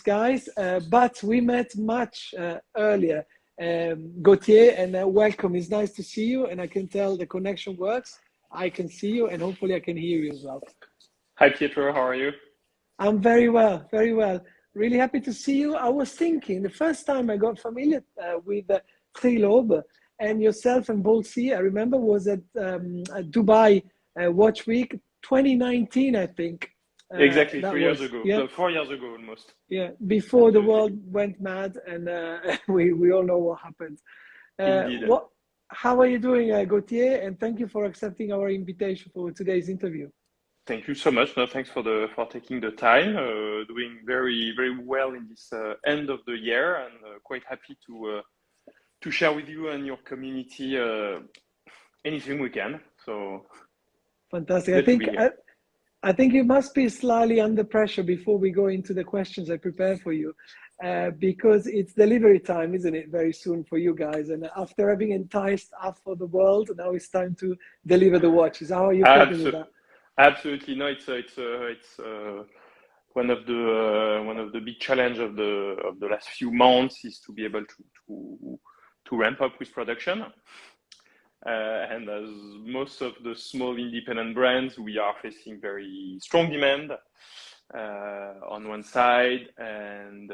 guys, but we met much earlier. Gautier, and welcome. It's nice to see you, and I can tell the connection works. I can see you, and hopefully I can hear you as well. Hi, Pietro. How are you? I'm very well, very well. Really happy to see you. I was thinking, the first time I got familiar with Trilobe and yourself and Bolsi, I remember was at Dubai Watch Week 2019, I think. Exactly, 4 years ago. Yeah. 4 years ago almost. Yeah, before the world went mad, and we all know what happened. Indeed. How are you doing, Gautier? And thank you for accepting our invitation for today's interview. Thank you so much. No, thanks for taking the time. Doing very, very well in this end of the year, and quite happy to share with you and your community anything we can. So fantastic. I think you must be slightly under pressure before we go into the questions I prepared for you, because it's delivery time, isn't it, very soon for you guys? And after having enticed half of the world, now it's time to deliver the watches. How are you coping with that? Absolutely. No, it's one of the big challenge of the last few months is to be able to ramp up with production. And as most of the small independent brands, we are facing very strong demand on one side and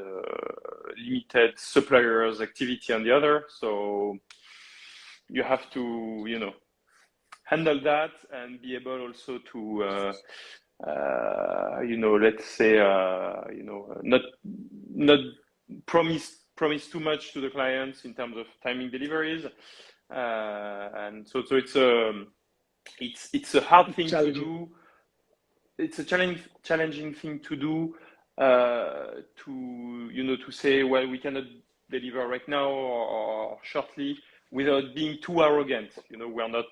limited suppliers activity on the other. So you have to, handle that and be able also to, let's say, not promise too much to the clients in terms of timing deliveries. And so it's a hard thing to do. It's a challenging thing to do, to say, well, we cannot deliver right now or shortly without being too arrogant. We are not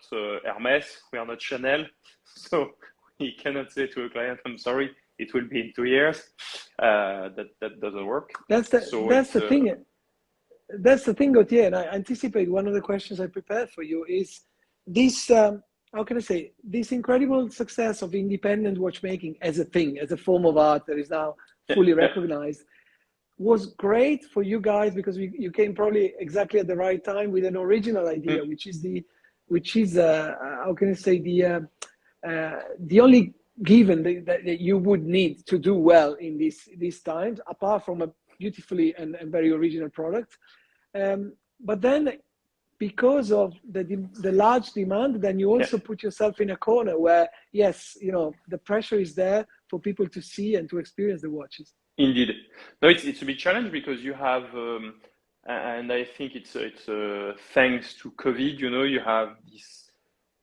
Hermes, we are not Chanel, so we cannot say to a client, I'm sorry, it will be in 2 years. That doesn't work. That's the thing. That's the thing, Gautier, and I anticipate one of the questions I prepared for you is this, how can I say, this incredible success of independent watchmaking as a thing, as a form of art that is now fully recognized, was great for you guys because you came probably exactly at the right time with an original idea, which is how can I say, the only given that you would need to do well in these times, apart from a beautifully and very original product. But then because of the large demand, then you also put yourself in a corner where, yes, the pressure is there for people to see and to experience the watches. Indeed. No, it's a big challenge because you have, and I think it's thanks to COVID, you have this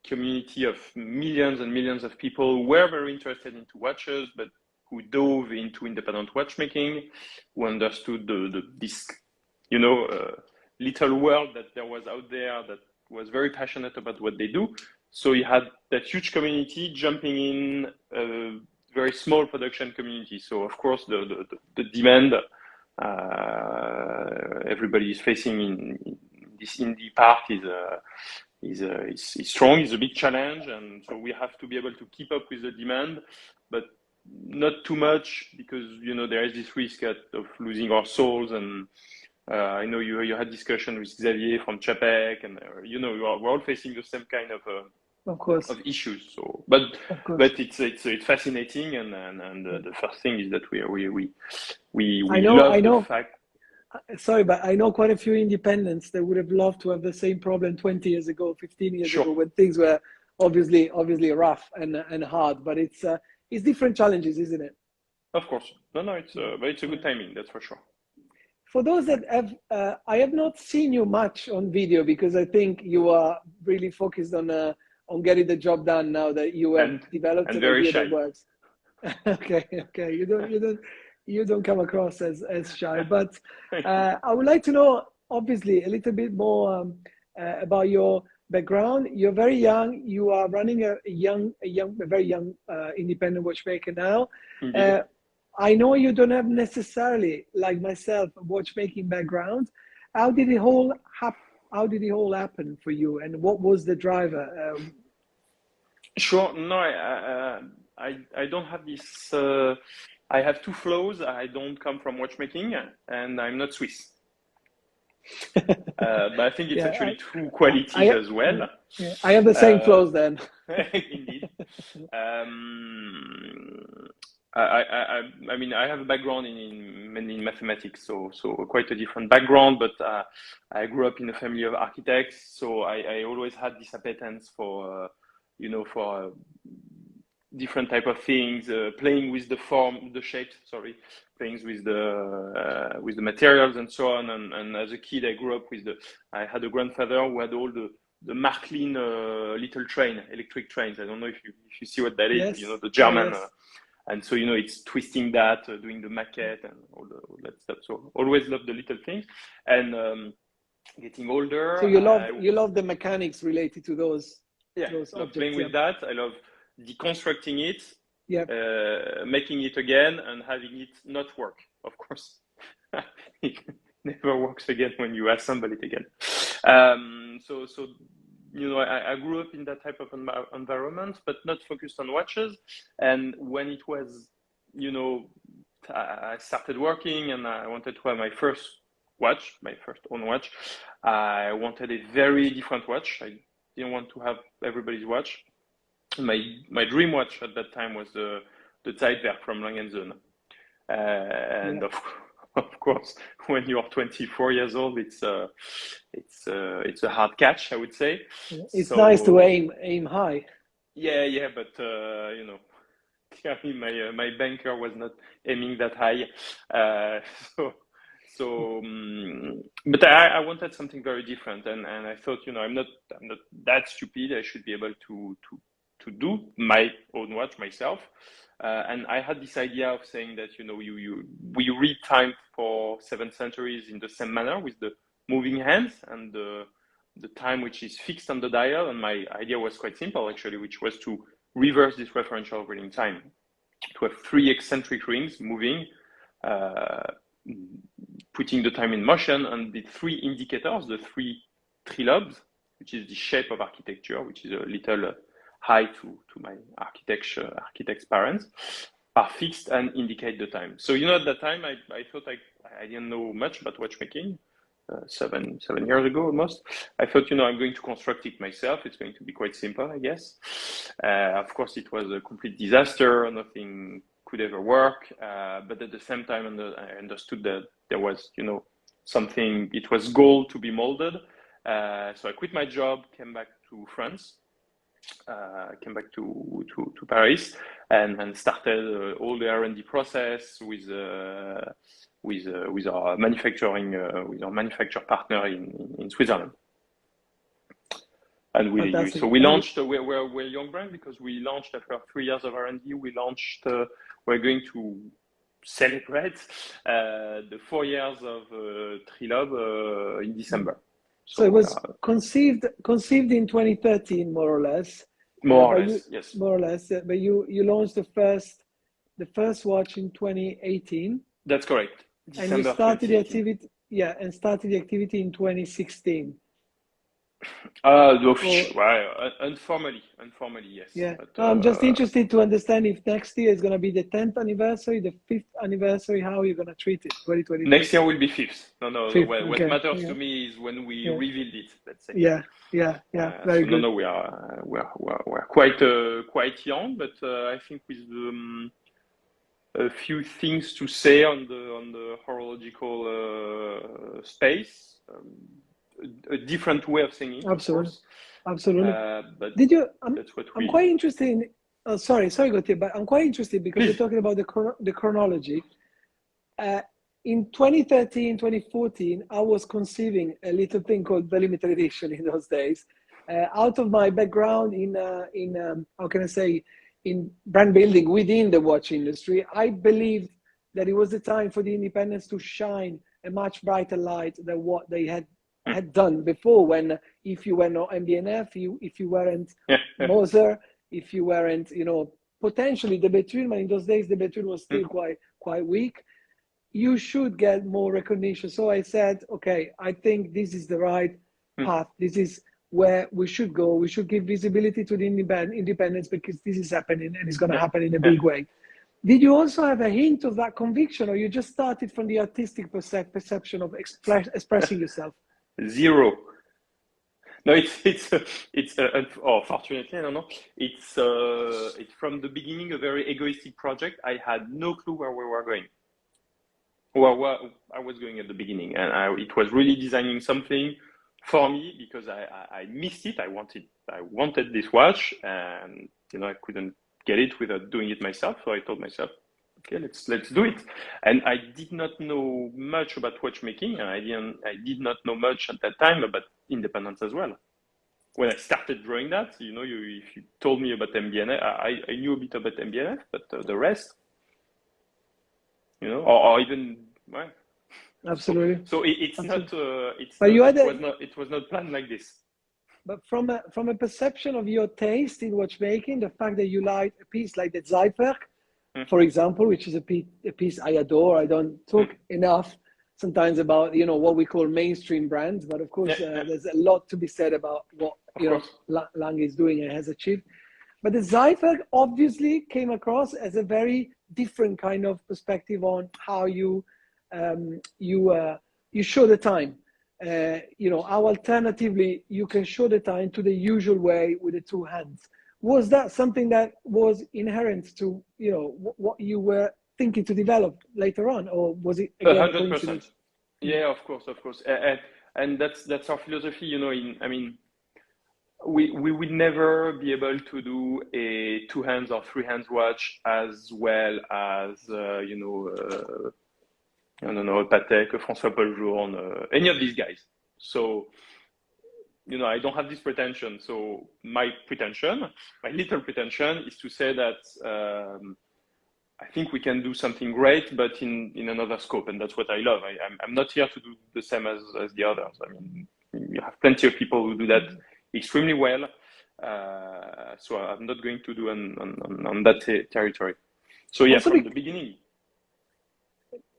community of millions and millions of people who were very interested into watches, but who dove into independent watchmaking, who understood this, little world that there was out there that was very passionate about what they do. So you had that huge community jumping in a very small production community. So of course the demand everybody is facing in this indie part is strong, is a big challenge, and so we have to be able to keep up with the demand, but not too much because there is this risk of losing our souls. And I know you had discussion with Xavier from Czapek, and we're all facing the same kind of issues. So, but it's fascinating, and the first thing is that we love the fact. Sorry, but I know quite a few independents that would have loved to have the same problem 20 years ago, 15 years ago, when things were obviously rough and hard. But it's different challenges, isn't it? Of course. No, but it's a good timing, that's for sure. For those that have, I have not seen you much on video because I think you are really focused on getting the job done now that you have developed an idea that works. Okay. You don't come across as shy, but I would like to know, obviously, a little bit more about your background. You're very young. You are running a very young independent watchmaker now. I know you don't have necessarily, like myself, a watchmaking background. How did it all happen for you, and what was the driver? Sure. No, I don't have this I have two flaws. I don't come from watchmaking, and I'm not Swiss. But I think it's actually two qualities as well. Yeah, I have the same flaws then. Indeed. I mean, I have a background mainly in mathematics, so quite a different background. But I grew up in a family of architects, so I always had this appetence for, for different type of things, playing with the form, the shapes. Sorry, playing with the materials and so on. And as a kid, I grew up I had a grandfather who had all the Marklin little electric trains. I don't know if you see what that is. Yes. The German. Yes. And so, it's twisting that, doing the maquette and all that stuff. So always love the little things. And getting older. So you love the mechanics related to those. Yeah, those love objects, playing with that. I love deconstructing it, making it again, and having it not work, of course. It never works again when you assemble it again. So I grew up in that type of environment, but not focused on watches. And when it was, I started working and I wanted to have my first own watch. I wanted a very different watch. I didn't want to have everybody's watch. My dream watch at that time was the Zeitwerk from Lang & Söhne. And of course, when you are 24 years old, it's a hard catch, I would say. It's nice to aim high. Yeah, but clearly my banker was not aiming that high. But I wanted something very different, and I thought, I'm not that stupid. I should be able to do my own watch myself. And I had this idea of saying that, we read time for 7 centuries in the same manner with the moving hands and the time which is fixed on the dial. And my idea was quite simple, actually, which was to reverse this referential reading time, to have 3 eccentric rings moving, putting the time in motion, and the 3 indicators, the 3 trilobes, which is the shape of architecture, which is a little high to my architect's parents, are fixed and indicate the time. So, at that time, I thought I didn't know much about watchmaking, 7 years ago almost. I thought, I'm going to construct it myself. It's going to be quite simple, I guess. Of course, it was a complete disaster. Nothing could ever work. But at the same time, I understood that there was, something, it was gold to be molded. So I quit my job, came back to France. Came back to Paris and started all the R&D process with our manufacturer partner in Switzerland. And we launched. We're a young brand because we launched after 3 years of R&D. We launched. We're going to celebrate the 4 years of Trilobe in December. So it was conceived in 2013, more or less. Yes. More or less. But you launched the first watch in 2018. That's correct. December and you started the activity. Yeah, and started the activity in 2016. Informally, yes. Yeah. But, I'm just interested to understand if next year is going to be the 10th anniversary, the 5th anniversary, how you're going to treat it. 2020. Next year will be 5th. No. 5th, what matters to me is when we revealed it. Let's say. Yeah. Very good. No, we're quite young, but I think with a few things to say on the horological space. A different way of singing. Absolutely. But did you? That's what I'm quite interested in. Sorry, Gautier, but I'm quite interested because you're talking about the chronology. In 2013, 2014, I was conceiving a little thing called the limited edition in those days. Out of my background in how can I say, in brand building within the watch industry, I believed that it was the time for the independents to shine a much brighter light than what they had done before, when if you were not MBNF, if you weren't Moser, if you weren't, potentially the Bethune, but in those days the Bethune was still quite weak, you should get more recognition. So I said, okay, I think this is the right path. This is where we should go. We should give visibility to the independents because this is happening and it's going to happen in a big way. Did you also have a hint of that conviction, or you just started from the artistic perception of expressing yourself? Zero. No, fortunately, I don't know. It's from the beginning a very egoistic project. I had no clue where we were going, or where I was going at the beginning, and it was really designing something for me because I missed it. I wanted this watch, and I couldn't get it without doing it myself. So I told myself, okay, let's do it. And I did not know much about watchmaking. I did not know much at that time about independence as well. When I started drawing that, if you told me about MBNF, I knew a bit about MBNF, but the rest, or even, well. Absolutely. So it was not planned like this. But from a perception of your taste in watchmaking, the fact that you like a piece like the Czapek, for example, which is a piece I adore. I don't talk enough sometimes about what we call mainstream brands, but of course there's a lot to be said about what Lang is doing and has achieved. But the Czapek obviously came across as a very different kind of perspective on how you show the time. How alternatively you can show the time to the usual way with the two hands. Was that something that was inherent to what you were thinking to develop later on, or was it again 100%? Yeah, of course, and that's our philosophy. We will never be able to do a 2 hands or 3 hands watch as well as I don't know, a Patek, a François Paul Journe, any of these guys. So, I don't have this pretension. So my little pretension is to say that I think we can do something great, but in another scope. And that's what I love. I'm not here to do the same as the others. I mean, you have plenty of people who do that extremely well. So I'm not going to do on that territory. So yeah, also from the beginning.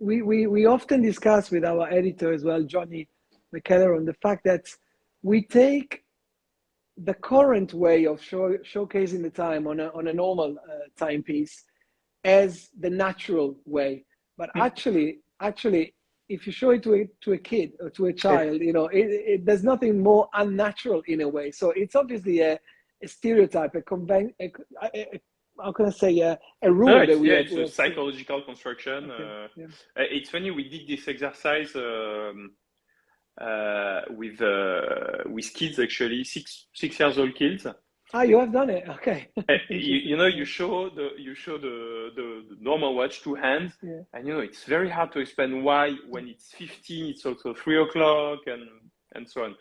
We often discuss with our editor as well, Johnny McKellar, on the fact that we take the current way of showcasing the time on a normal timepiece as the natural way, but actually, if you show it to a kid or to a child, there's nothing more unnatural in a way. So it's obviously a stereotype, how can I say, a rule that we have. It's a psychological construction. Okay. It's funny, we did this exercise with kids, actually, six years old kids. You have done it, okay. You show the normal watch, 2 hands, and it's very hard to explain why when it's 15 it's also 3 o'clock and so on.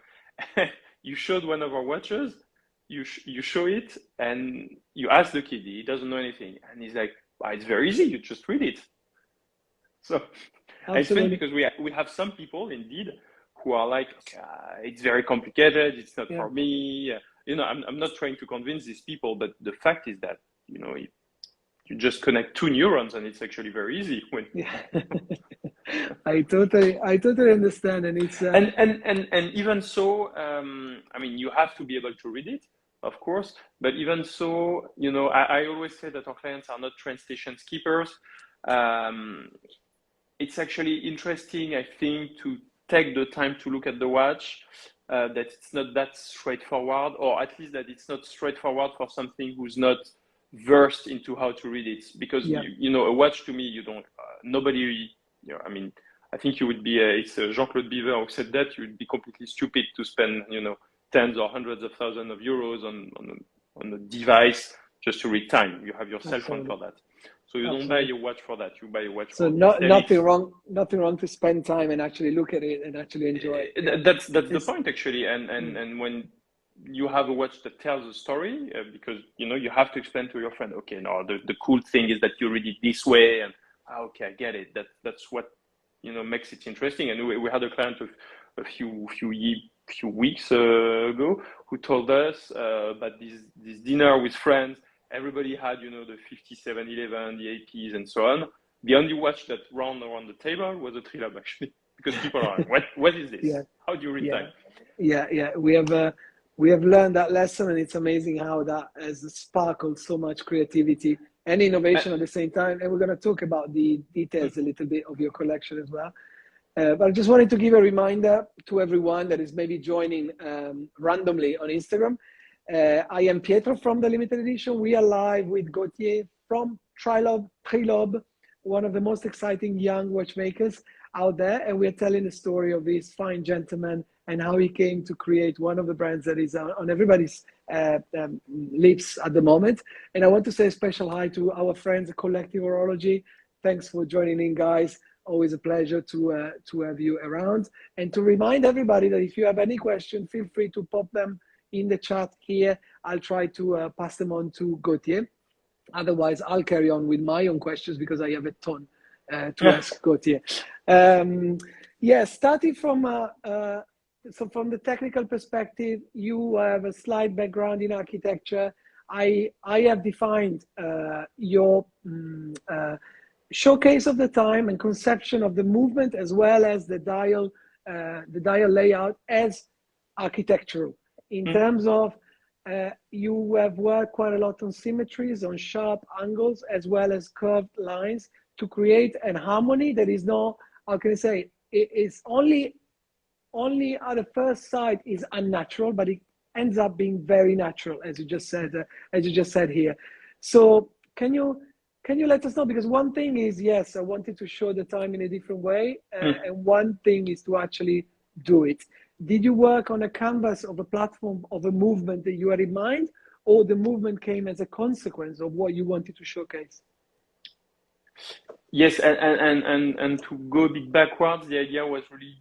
You showed one of our watches. You show it and you ask the kid, he doesn't know anything, and he's like, it's very easy, you just read it. So it's funny because we have some people indeed who are like, it's very complicated, it's not for me. I'm not trying to convince these people, but the fact is that you just connect 2 neurons and it's actually very easy. I totally understand, and it's and even so, you have to be able to read it, of course, but even so, I always say that our clients are not train station skippers. It's actually interesting, I think, to take the time to look at the watch, that it's not that straightforward, or at least that it's not straightforward for something who's not versed into how to read it, because a watch, to me, you don't nobody, I think you would be it's Jean-Claude Biver who said that you would be completely stupid to spend tens or hundreds of thousands of euros on a device just to read time. You have your cell phone for that. So you don't buy a watch for that. You buy a watch for nothing wrong to spend time and actually look at it and actually enjoy it. That's the point, actually. And when you have a watch that tells a story, because you have to explain to your friend, okay, no, the cool thing is that you read it this way, and okay, I get it. That's what makes it interesting. And we had a client a few weeks ago who told us about this dinner with friends. Everybody had, the 5711, the APs, and so on. The only watch that ran around the table was a Trilobe, actually, because people are like, what is this? How do you read time? Yeah. We have learned that lesson, and it's amazing how that has sparkled so much creativity and innovation at the same time. And we're going to talk about the details a little bit of your collection as well. But I just wanted to give a reminder to everyone that is maybe joining randomly on Instagram. I am Pietro from the limited edition. We are live with Gautier from Trilobe, one of the most exciting young watchmakers out there. And we're telling the story of this fine gentleman and how he came to create one of the brands that is on everybody's lips at the moment. And I want to say a special hi to our friends at Collective Horology. Thanks for joining in, guys. Always a pleasure to have you around. And to remind everybody that if you have any question, feel free to pop them in the chat here. I'll try to pass them on to Gautier. Otherwise, I'll carry on with my own questions because I have a ton to ask Gautier. Starting from from the technical perspective, you have a slight background in architecture. I have defined your showcase of the time and conception of the movement as well as the dial layout as architectural. In terms of you have worked quite a lot on symmetries, on sharp angles, as well as curved lines to create an harmony that is not, how can I say, it's only at the first sight is unnatural, but it ends up being very natural, as you just said here. So can you let us know? Because one thing is, yes, I wanted to show the time in a different way, and one thing is to actually do it. Did you work on a canvas of a platform of a movement that you had in mind, or the movement came as a consequence of what you wanted to showcase? Yes, and to go a bit backwards, the idea was really,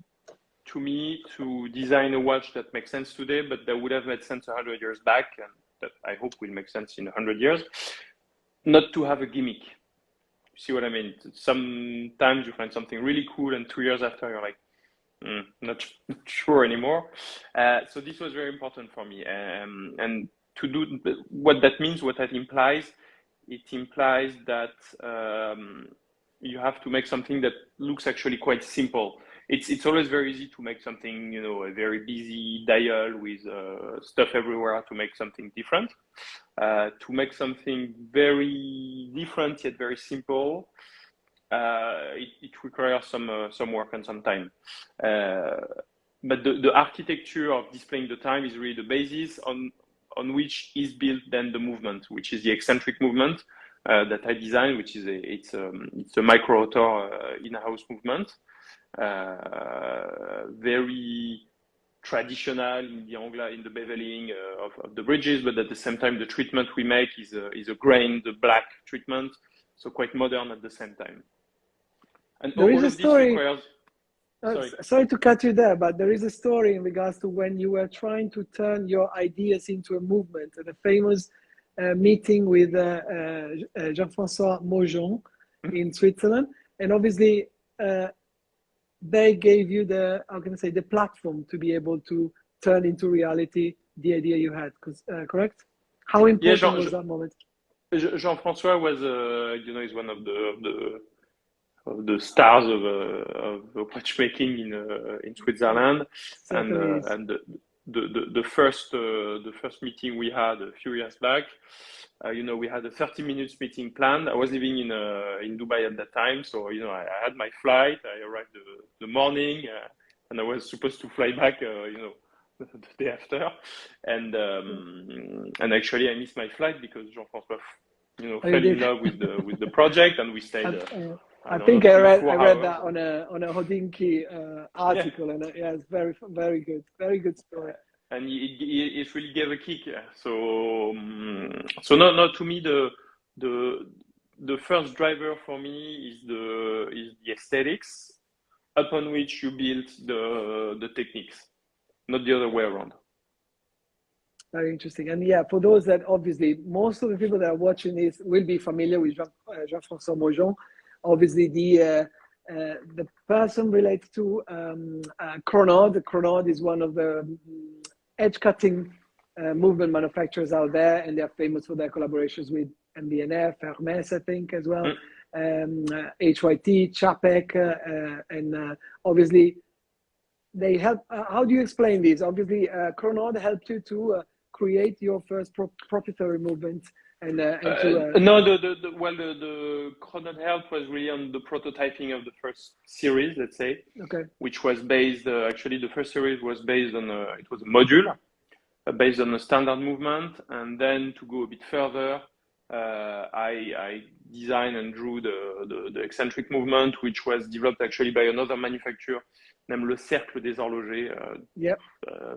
to me, to design a watch that makes sense today, but that would have made sense 100 years back, and that I hope will make sense in 100 years. Not to have a gimmick. See what I mean? Sometimes you find something really cool, and 2 years after, you're like, not sure anymore. So this was very important for me. And to do what that means, what that implies, it implies that you have to make something that looks actually quite simple. It's always very easy to make something, a very busy dial with stuff everywhere to make something different. To make something very different yet very simple, it requires some work and some time. But the architecture of displaying the time is really the basis on which is built then the movement, which is the eccentric movement that I designed, which is it's a micro rotor in-house movement. Very traditional in the beveling of the bridges, but at the same time, the treatment we make is a grained black treatment, so quite modern at the same time. And there is a story. Requires... Sorry to cut you there, but there is a story in regards to when you were trying to turn your ideas into a movement, and a famous meeting with Jean-François Maujon in Switzerland, and obviously. They gave you the platform to be able to turn into reality the idea you had, correct? How important was that moment? Jean-François was, is one of the stars of watchmaking in Switzerland, and the first meeting we had a few years back. We had a 30 minutes meeting planned. I was living in Dubai at that time, so I had my flight. I arrived the morning, and I was supposed to fly back, the day after. And actually, I missed my flight because Jean-François, fell in love with the project, and we stayed. I think I read that on a Hodinkee article, and it's very, very good story. And it really gave a kick. So no, to me, the first driver for me is the aesthetics, upon which you build the techniques, not the other way around. Very interesting. And yeah, for those that obviously, most of the people that are watching this will be familiar with Jean-François Maujon. Obviously, the person related to Chronode. Chronode is one of the edge-cutting movement manufacturers out there, and they're famous for their collaborations with MB&F, Hermès, I think, as well, HYT, Czapek, and obviously they help. How do you explain this? Obviously, Chronode helped you to create your first proprietary movement And no, the chrono health was really on the prototyping of the first series, let's say, okay, which was based, actually the first series was based on, it was a module based on a standard movement. And then to go a bit further, I designed and drew the eccentric movement, which was developed actually by another manufacturer named Le Cercle des Horlogers,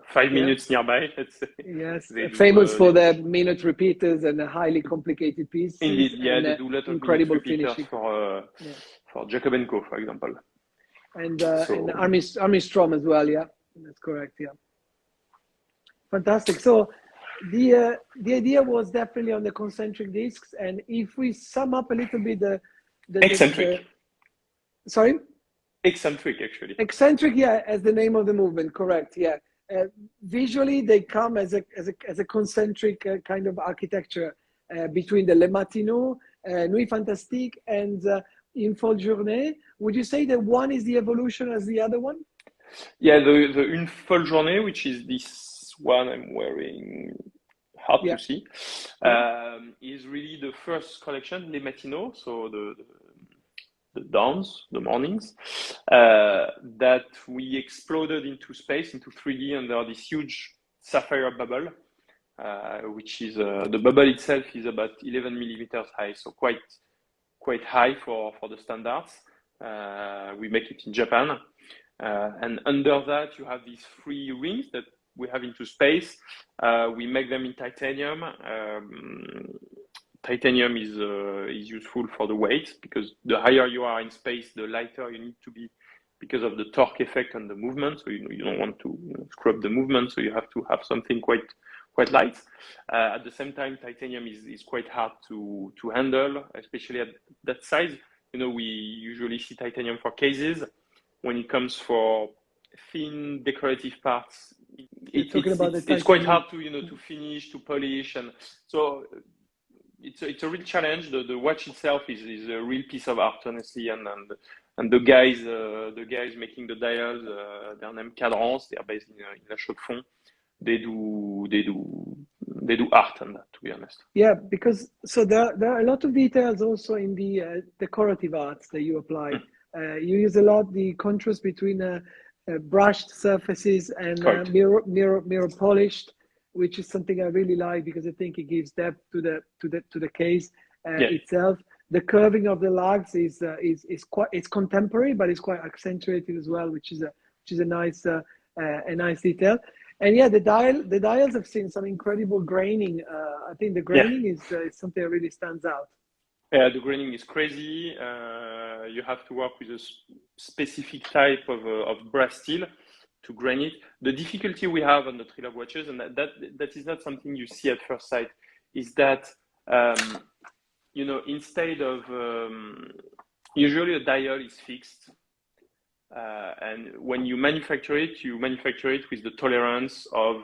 5 minutes nearby, let's say. Yes, famous for their minute repeaters and a highly complicated pieces. Indeed, yeah, they do a lot of incredible minute repeaters finishing for Jacob & Co, for example. And Armin Strom as well, yeah, that's correct, yeah. Fantastic. So the idea was definitely on the concentric discs, and if we sum up a little bit the eccentric. Sorry? Eccentric, actually. Eccentric, yeah, as the name of the movement, correct, yeah. Visually, they come as a concentric kind of architecture between the Le Matinaux, Nuit Fantastique, and Une Folle Journée. Would you say that one is the evolution as the other one? Yeah, the Une Folle Journée, which is this one I'm wearing, hard to see, is really the first collection, Les Matinaux, so the dawns, the mornings, that we exploded into space, into 3D under this huge sapphire bubble, which is, the bubble itself is about 11 millimeters high, so quite high for the standards. We make it in Japan. And under that, you have these 3 rings that we have into space. We make them in titanium. Titanium is useful for the weight, because the higher you are in space, the lighter you need to be, because of the torque effect on the movement. So you don't want to screw up the movement, so you have to have something quite light. At the same time, titanium is quite hard to handle, especially at that size. We usually see titanium for cases. When it comes for thin decorative parts, it's quite hard to finish, to polish, and so it's a real challenge. The watch itself is a real piece of art, honestly, and the guys making the dials, they're named Cadrans. They are based in La Chaux-de-Fonds. They do art on that, to be honest. Yeah, because so there are a lot of details also in the decorative arts that you apply. You use a lot the contrast between brushed surfaces and mirror polished, which is something I really like, because I think it gives depth to the case itself. The curving of the lugs is contemporary, but it's quite accentuated as well, which is a nice detail. And yeah, the dials have seen some incredible graining. I think the graining is something that really stands out. Yeah, the graining is crazy. You have to work with a specific type of brass steel to grain it. The difficulty we have on the Trilobe watches, and that is not something you see at first sight, is that instead of usually a dial is fixed, and when you manufacture it with the tolerance of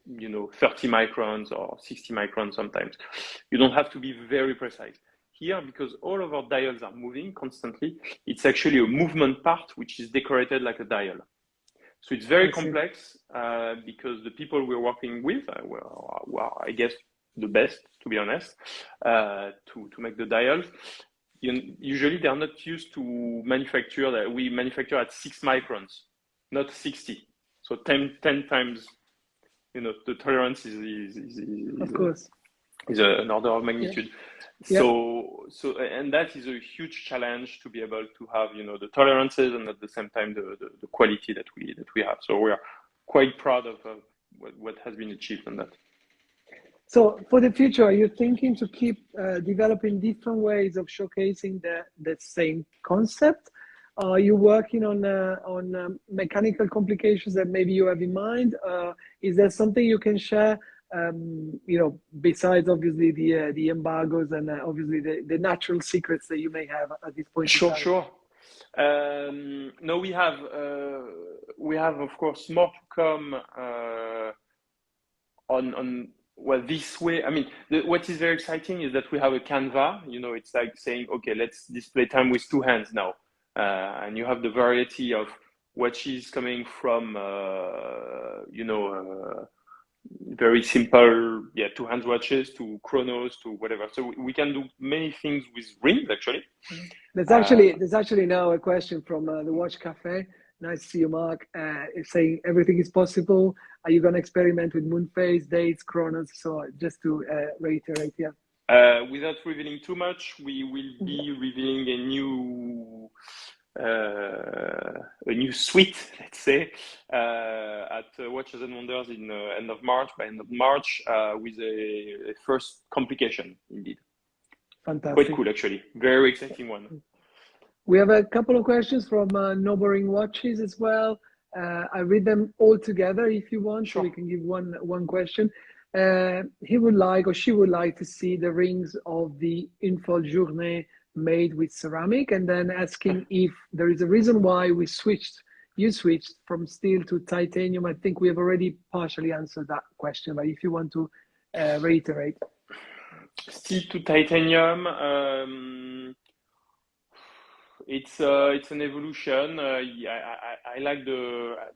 30 microns or 60 microns sometimes. You don't have to be very precise. Here, because all of our dials are moving constantly, it's actually a movement part which is decorated like a dial. So it's very complex because the people we're working with were, I guess, the best, to be honest, to make the dials. Usually they're not used to manufacture that. We manufacture at 6 microns, not 60. So 10 times, the tolerance is of course, is an order of magnitude. Yeah. So and that is a huge challenge to be able to have, the tolerances and at the same time the quality that we have. So we are quite proud of what has been achieved on that. So for the future, are you thinking to keep developing different ways of showcasing the same concept? Are you working on mechanical complications that maybe you have in mind? Is there something you can share? Besides obviously the embargoes and obviously the natural secrets that you may have at this point. Sure. No, we have of course more to come on. Well, this way, I mean, what is very exciting is that we have a Canva. It's like saying, okay, let's display time with 2 hands now. And you have the variety of watches coming from, very simple, two hands watches to chronos to whatever. So we can do many things with rings actually. There's actually now a question from the Watch Cafe. Nice to see you, Mark. It's saying everything is possible. Are you going to experiment with moon phase, dates, chronos? So just to reiterate, without revealing too much, we will be revealing a new suite, let's say, at Watches and Wonders in end of March, with a first complication, indeed. Fantastic. Quite cool, actually. Very exciting one. We have a couple of questions from No Boring Watches as well. I read them all together if you want, sure. So we can give one question. He would like, or she would like, to see the rings of the Informal Journée made with ceramic, and then asking if there is a reason why you switched from steel to titanium. I think we have already partially answered that question, but if you want to reiterate. Steel to titanium, it's an evolution. I like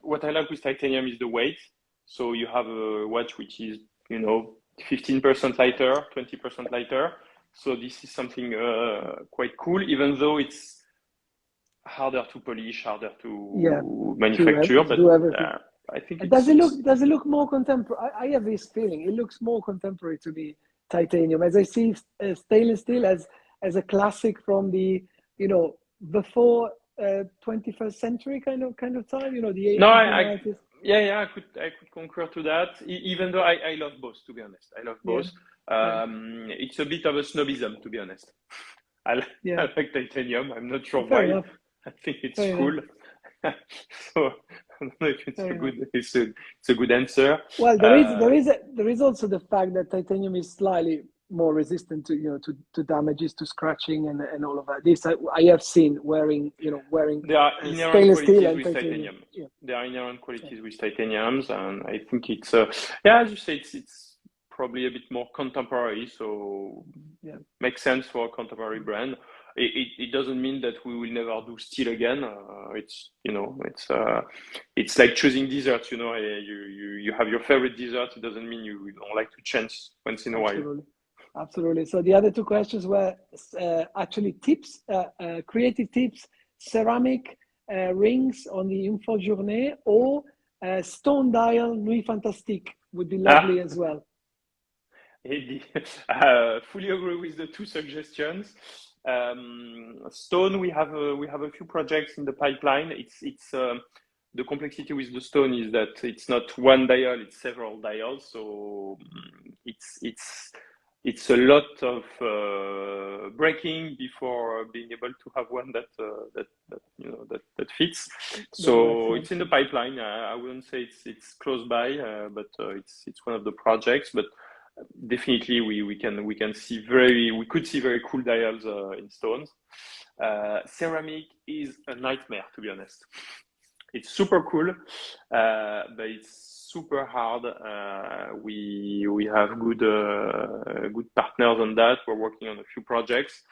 what I like with titanium is the weight. So you have a watch which is 15% lighter, 20% lighter. So this is something quite cool, even though it's harder to polish, harder to manufacture. But I think does it look more contemporary? I have this feeling it looks more contemporary to me, titanium, as I see stainless steel as a classic from the before 21st century kind of time. The 1890s. I could concur to that. Even though I love both, to be honest, I love both. It's a bit of a snobism, to be honest. I like titanium. I'm not sure why. Enough. I think it's cool. So I don't know if it's a good answer. Well, there is also the fact that titanium is slightly more resistant to damages, to scratching, and all of that. This I have seen wearing there are inherent qualities with titanium. There are inherent qualities with titaniums, and I think it's as you say, it's probably a bit more contemporary, so makes sense for a contemporary brand. It doesn't mean that we will never do steel again. It's like choosing desserts. You have your favorite dessert. It doesn't mean you don't like to change once in a while. Absolutely. So the other two questions were actually tips, creative tips, ceramic rings on the Info Journée, or stone dial Nuit Fantastique would be lovely as well. Fully agree with the two suggestions. Stone, we have a few projects in the pipeline. It's the complexity with the stone is that it's not one dial, it's several dials. So it's a lot of breaking before being able to have one that fits. So it's in the pipeline. I wouldn't say it's close by, but it's one of the projects. But definitely we could see very cool dials in stones. Ceramic is a nightmare, to be honest. It's super cool, but it's super hard. We have good partners on that. We're working on a few projects.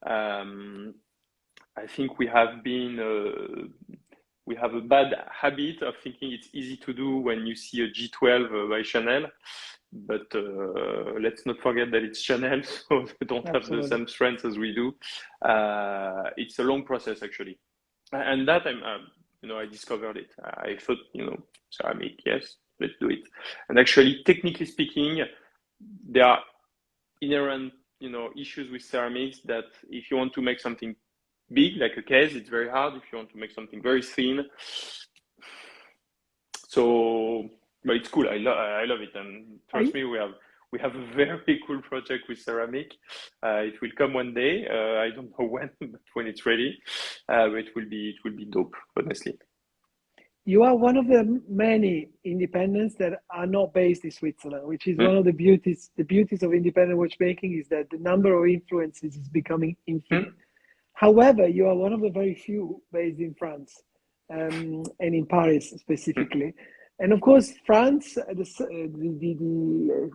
I think we have a bad habit of thinking it's easy to do when you see a G12 by Chanel, but let's not forget that it's Chanel, so they don't have the same strength as we do. It's a long process actually, and that I discovered it. I thought, ceramic, yes, let's do it. And actually, technically speaking, there are inherent, issues with ceramics that if you want to make something big, like a case, it's very hard. If you want to make something very thin, but it's cool. I love it, and trust me, we have a very cool project with ceramic. It will come one day. I don't know when, but when it's ready, but it will be dope, honestly. You are one of the many independents that are not based in Switzerland, which is one of the beauties. The beauties of independent watchmaking is that the number of influences is becoming infinite. However, you are one of the very few based in France, and in Paris specifically. And of course, France,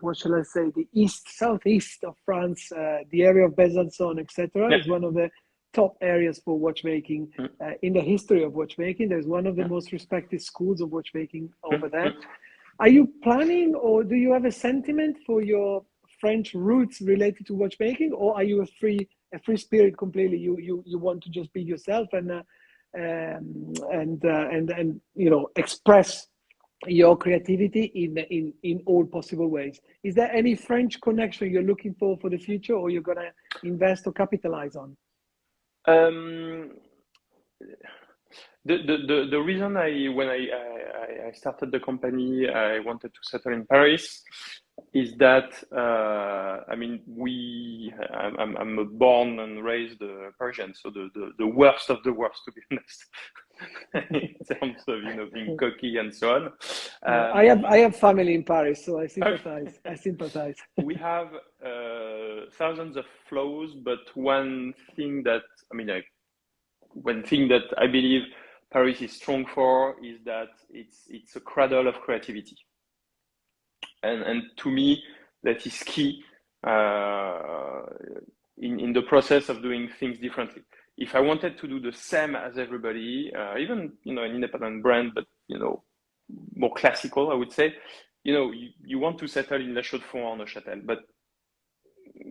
what shall I say, the southeast of France, the area of Besançon, etc., is one of the top areas for watchmaking in the history of watchmaking. There's one of the most respected schools of watchmaking over there. Are you planning, or do you have a sentiment for your French roots related to watchmaking, or are you a free spirit completely? You want to just be yourself and express your creativity in all possible ways. Is there any French connection you're looking for the future, or you're gonna invest or capitalize on? The reason when I started the company, I wanted to settle in Paris, is that I'm a born and raised Parisian, so the worst of the worst, to be honest, in terms of being cocky and so on. I have family in Paris, so I sympathize. I sympathize. We have thousands of flaws, but one thing that I believe Paris is strong for is that it's a cradle of creativity, and to me that is key in the process of doing things differently. If I wanted to do the same as everybody, even an independent brand, but more classical, I would say, you want to settle in La Chaux-de-Fonds or Neuchâtel, but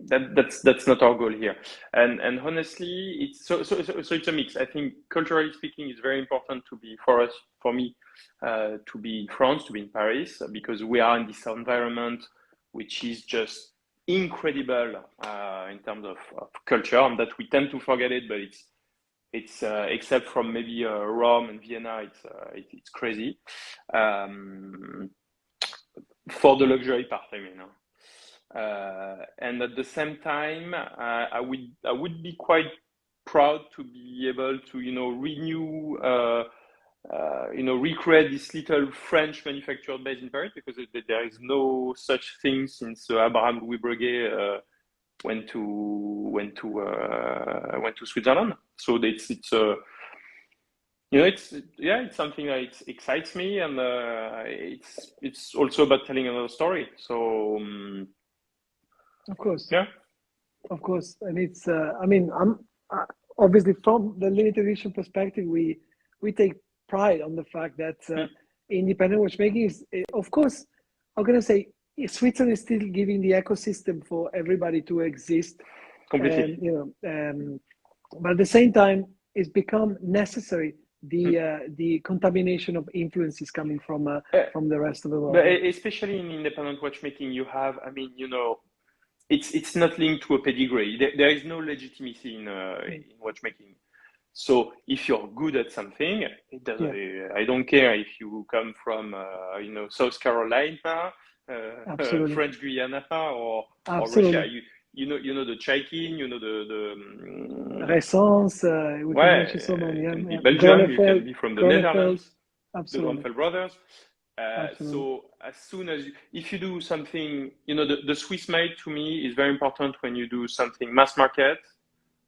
that's not our goal here. And honestly, it's so it's a mix. I think culturally speaking, it's very important to be for me to be in France, to be in Paris, because we are in this environment which is just incredible in terms of culture, and that we tend to forget it, but it's except from maybe Rome and Vienna, it's crazy for the luxury part, and at the same time, I would be quite proud to be able to renew recreate this little French manufactured base in Paris, because there is no such thing since Abraham Louis Breguet went to Switzerland. So it's something that excites me, and it's also about telling another story. So of course, yeah, of course, and it's I'm obviously from the limited edition perspective, we take pride on the fact that independent watchmaking is, of course, I'm gonna say Switzerland is still giving the ecosystem for everybody to exist completely. But at the same time, it's become necessary the contamination of influences coming from the rest of the world. But especially in independent watchmaking, you have, it's not linked to a pedigree. There is no legitimacy in watchmaking. So if you're good at something, it doesn't. Yeah. I don't care if you come from South Carolina, French Guyana, or Russia. You know the Chaikin, the Renaissance. We can mention so many. In Belgium, you can be from the Netherlands. Absolutely. The Grandfell brothers. So as soon as if you do something, the Swiss made to me is very important when you do something mass market.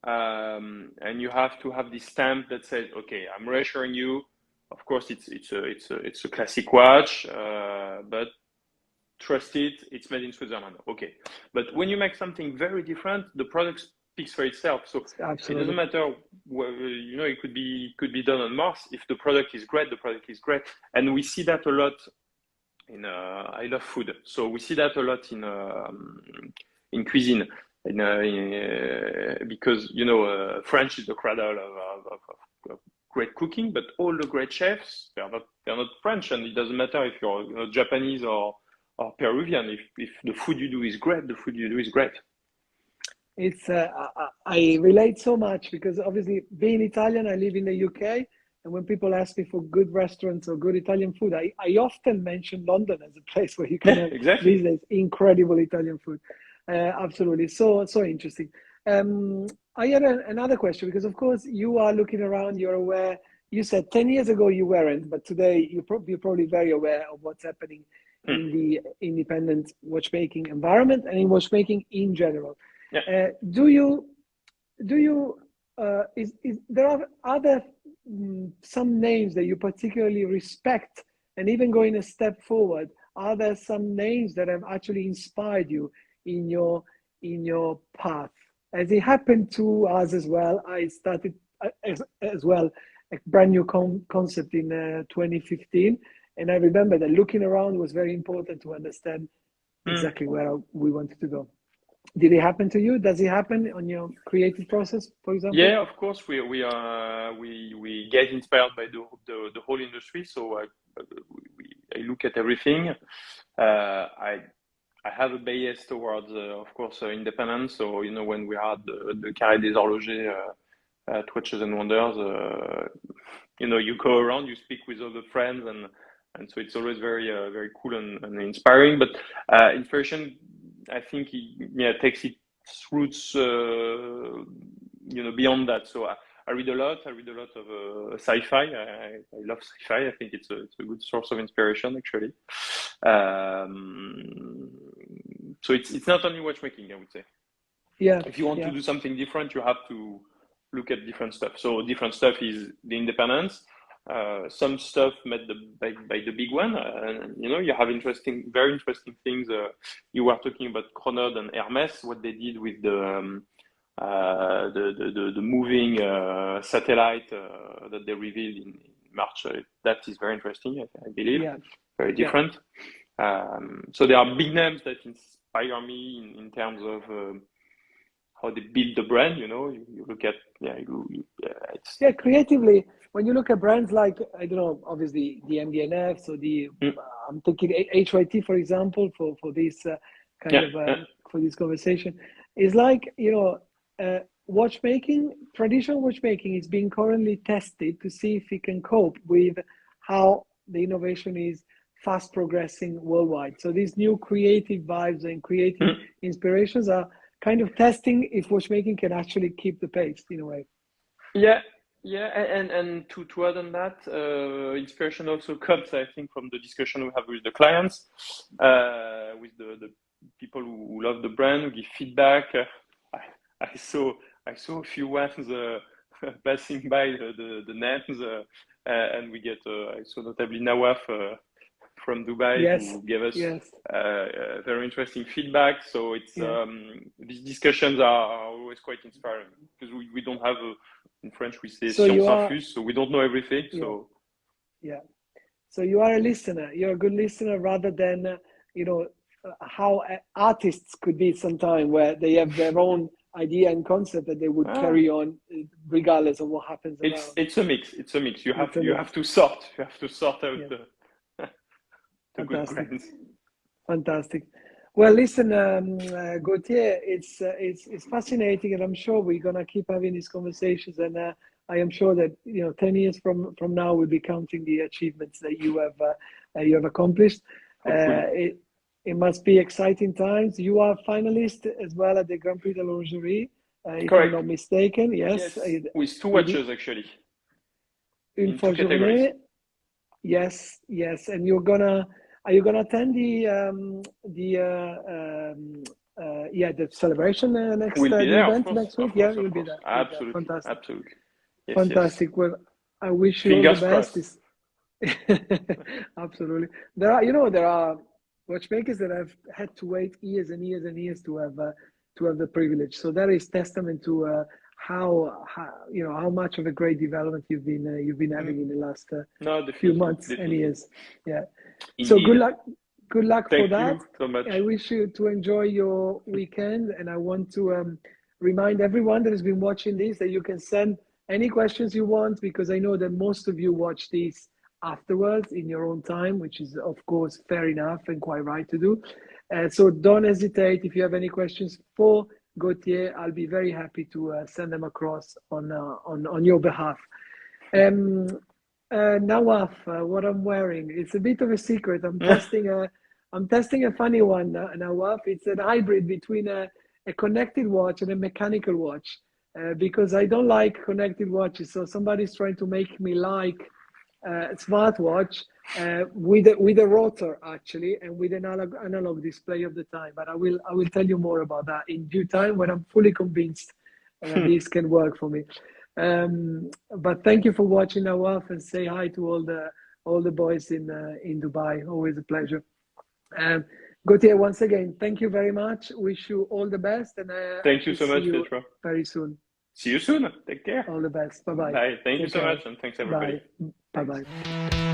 And you have to have this stamp that says, okay, I'm reassuring you. Of course, it's a classic watch, but trust it, it's made in Switzerland. Okay, but when you make something very different, the product speaks for itself. So Absolutely. It doesn't matter. It could be done on Mars. If the product is great, the product is great, and we see that a lot. I love food, so we see that a lot in cuisine. Because French is the cradle of great cooking, but all the great chefs they're not French, and it doesn't matter if you're Japanese or Peruvian. If the food you do is great, the food you do is great. It's I relate so much because obviously being Italian, I live in the UK, and when people ask me for good restaurants or good Italian food, I often mention London as a place where you can have exactly. visit incredible Italian food. Absolutely, so interesting. I had another question, because of course you are looking around, you're aware. You said 10 years ago you weren't, but today you're probably very aware of what's happening in the independent watchmaking environment and in watchmaking in general. Yeah. Is there are other some names that you particularly respect, and even going a step forward, are there some names that have actually inspired you in your path? As it happened to us as well, I started as well a brand new concept in 2015, And I remember that looking around was very important to understand exactly where we wanted to go. Did it happen to you? Does it happen on your creative process, for example? Yeah, of course. We get inspired by the whole industry. So I look at everything. I have a bias towards, of course, independence. So when we had the Carré des Horlogers at Watches and Wonders, you go around, you speak with other friends, and so it's always very cool and inspiring. But inspiration, I think, takes its roots, beyond that. So I read a lot. I read a lot of sci-fi. I love sci-fi. I think it's a good source of inspiration, actually. So it's not only watchmaking, I would say. Yeah. If you want to do something different, you have to look at different stuff. So different stuff is the independence. Some stuff made by the big one, and you have very interesting things. You were talking about Chronode and Hermès, what they did with the moving satellite that they revealed in March. That is very interesting, I believe. Very different. So there are big names that inspire me in terms of how they build the brand. You look at creatively. When you look at brands like, I don't know, obviously the MDNF, so I'm thinking HYT, for example, for this for this conversation, is like, watchmaking, traditional watchmaking is being currently tested to see if it can cope with how the innovation is fast progressing worldwide. So these new creative vibes and creative inspirations are kind of testing if watchmaking can actually keep the pace in a way. Yeah, and to add on that, inspiration also comes, I think, from the discussion we have with the clients, with the people who love the brand, who give feedback. I saw a few ones passing by the names, and we get. I saw notably Nawaf from Dubai, who gave us very interesting feedback. So it's these discussions are always quite inspiring, because we don't have in French we say science infuse, so we don't know everything. So you are a listener. You're a good listener, rather than how artists could be sometime, where they have their own idea and concept that they would carry on regardless of what happens around. It's a mix. You have to sort out the good brands. Fantastic. Well, listen, Gautier, it's fascinating, and I'm sure we're gonna keep having these conversations. And I am sure that 10 years from now we'll be counting the achievements that you have accomplished. It must be exciting times. You are finalist as well at the Grand Prix de l'Horlogerie, if I'm not mistaken. Yes, with 2 watches actually. Une for Jouvenot. Yes, and are you gonna attend the celebration next event next week? Yeah, you'll be there. Absolutely. Yes, fantastic. Yes. Well, I wish you Fingers all the best. Absolutely. There are watchmakers that have had to wait years and years and years to have the privilege. So that is testament to how much of a great development you've been having in the last few months and years. Yeah. Indeed. So good luck for that. Thank you so much. I wish you to enjoy your weekend, and I want to remind everyone that has been watching this that you can send any questions you want, because I know that most of you watch these afterwards in your own time, which is of course fair enough and quite right to do. So don't hesitate. If you have any questions for Gautier, I'll be very happy to send them across on your behalf. Nawaf, what I'm wearing, it's a bit of a secret. I'm testing a funny one, Nawaf. It's a hybrid between a connected watch and a mechanical watch, because I don't like connected watches. So somebody's trying to make me like a smartwatch with a rotor actually, and with an analog display of the time. But I will tell you more about that in due time when I'm fully convinced this can work for me. But thank you for watching, Nawaf, and say hi to all the boys in Dubai. Always a pleasure. Gautier, once again, thank you very much. Wish you all the best, and thank you so much, Pietro. Very soon. See you soon. Take care. All the best. Bye-bye. Bye. Thank you so much, and thanks everybody. Bye-bye.